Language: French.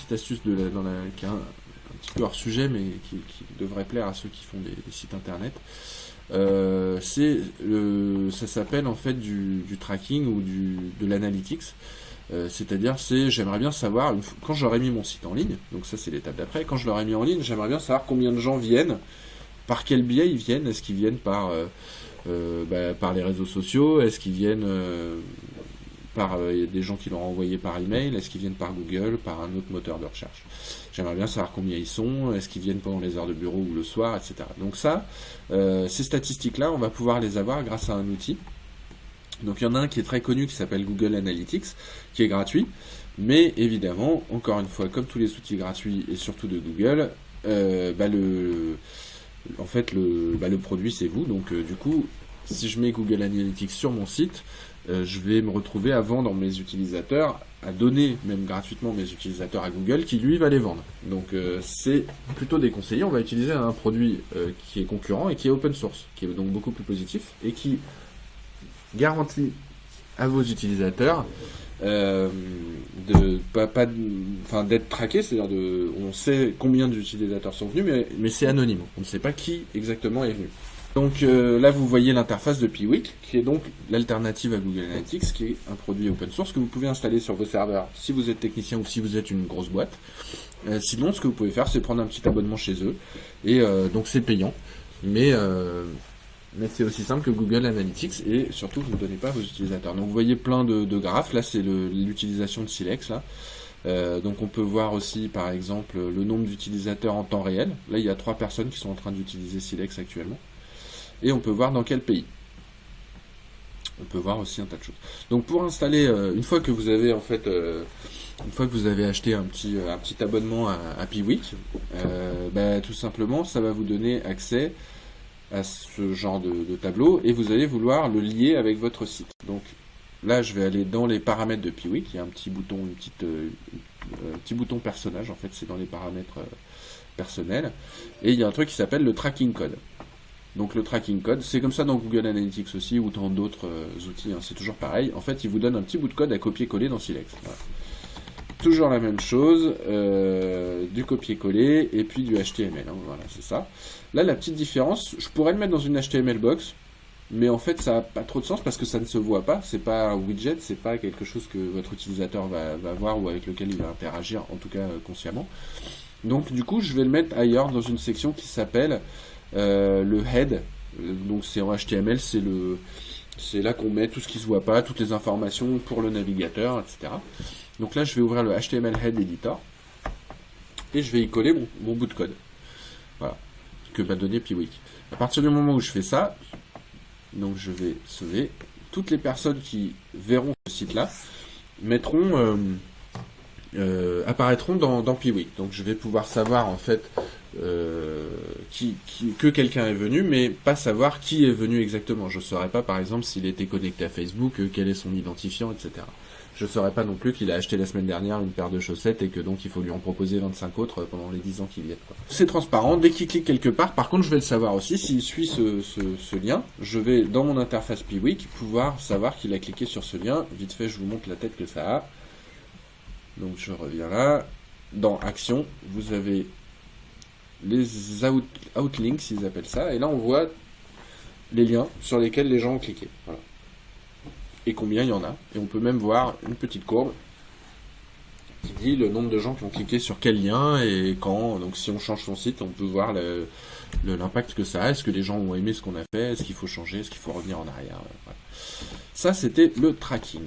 petite astuce qui est un petit peu hors sujet, mais qui devrait plaire à ceux qui font des sites internet. Ça s'appelle en fait du tracking ou de l'analytics. C'est-à-dire, j'aimerais bien savoir, quand j'aurai mis mon site en ligne, donc ça c'est l'étape d'après, quand je l'aurai mis en ligne, j'aimerais bien savoir combien de gens viennent, par quel biais ils viennent, est-ce qu'ils viennent par les réseaux sociaux, est-ce qu'ils viennent par des gens qui l'ont envoyé par email, est-ce qu'ils viennent par Google, par un autre moteur de recherche. J'aimerais bien savoir combien ils sont, est-ce qu'ils viennent pendant les heures de bureau ou le soir, etc. Donc ça, ces statistiques-là, on va pouvoir les avoir grâce à un outil. Donc il y en a un qui est très connu qui s'appelle Google Analytics, qui est gratuit, mais évidemment, encore une fois, comme tous les outils gratuits et surtout de Google, le produit c'est vous. Donc du coup, si je mets Google Analytics sur mon site, je vais me retrouver à vendre mes utilisateurs, à donner même gratuitement mes utilisateurs à Google, qui lui va les vendre. Donc c'est plutôt déconseillé. On va utiliser un produit qui est concurrent et qui est open source, qui est donc beaucoup plus positif et qui garantit à vos utilisateurs d'être traqués, c'est-à-dire on sait combien d'utilisateurs sont venus, mais c'est anonyme. On ne sait pas qui exactement est venu. Donc là, vous voyez l'interface de Piwik, qui est donc l'alternative à Google Analytics, qui est un produit open source que vous pouvez installer sur vos serveurs si vous êtes technicien ou si vous êtes une grosse boîte. Sinon, ce que vous pouvez faire, c'est prendre un petit abonnement chez eux, et donc c'est payant, mais c'est aussi simple que Google Analytics, et surtout, vous ne donnez pas à vos utilisateurs. Donc vous voyez plein de graphes, là c'est l'utilisation de Silex, là. Donc on peut voir aussi par exemple le nombre d'utilisateurs en temps réel. Là il y a 3 personnes qui sont en train d'utiliser Silex actuellement. Et on peut voir dans quel pays. On peut voir aussi un tas de choses. Donc pour installer, une fois que vous avez acheté un petit abonnement à Piwik, tout simplement ça va vous donner accès à ce genre de tableau et vous allez vouloir le lier avec votre site. Donc là je vais aller dans les paramètres de Piwik, il y a un petit bouton, petit bouton personnage, en fait c'est dans les paramètres personnels, et il y a un truc qui s'appelle le tracking code. Donc le tracking code, c'est comme ça dans Google Analytics aussi ou dans d'autres outils, c'est toujours pareil. En fait, il vous donne un petit bout de code à copier-coller dans Silex. Voilà. Toujours la même chose, du copier-coller et puis du HTML. Voilà, c'est ça. Là, la petite différence, je pourrais le mettre dans une HTML box, mais en fait, ça n'a pas trop de sens parce que ça ne se voit pas. C'est pas un widget, c'est pas quelque chose que votre utilisateur va voir ou avec lequel il va interagir, en tout cas consciemment. Donc du coup, je vais le mettre ailleurs dans une section qui s'appelle le head. Donc c'est en HTML, c'est là qu'on met tout ce qui se voit pas, toutes les informations pour le navigateur, etc. Donc là je vais ouvrir le HTML head editor et je vais y coller mon bout de code. Voilà, que m'a donné Piwik. À partir du moment où je fais ça, donc je vais sauver. Toutes les personnes qui verront ce site là apparaîtront dans Piwik. Donc je vais pouvoir savoir en fait que quelqu'un est venu, mais pas savoir qui est venu exactement. Je ne saurais pas par exemple s'il était connecté à Facebook, quel est son identifiant, etc. Je ne saurais pas non plus qu'il a acheté la semaine dernière une paire de chaussettes et que donc il faut lui en proposer 25 autres pendant les 10 ans qui viennent. C'est transparent, dès qu'il clique quelque part, par contre je vais le savoir aussi, s'il suit ce lien, je vais dans mon interface Piwik pouvoir savoir qu'il a cliqué sur ce lien. Vite fait, je vous montre la tête que ça a. Donc je reviens là, dans Action, vous avez les outlinks, ils appellent ça, et là on voit les liens sur lesquels les gens ont cliqué. Voilà. Et combien il y en a. Et on peut même voir une petite courbe qui dit le nombre de gens qui ont cliqué sur quel lien et quand. Donc si on change son site, on peut voir l'impact que ça a. Est-ce que les gens ont aimé ce qu'on a fait? Est-ce qu'il faut changer? Est-ce qu'il faut revenir en arrière? Voilà. Ça, c'était le tracking.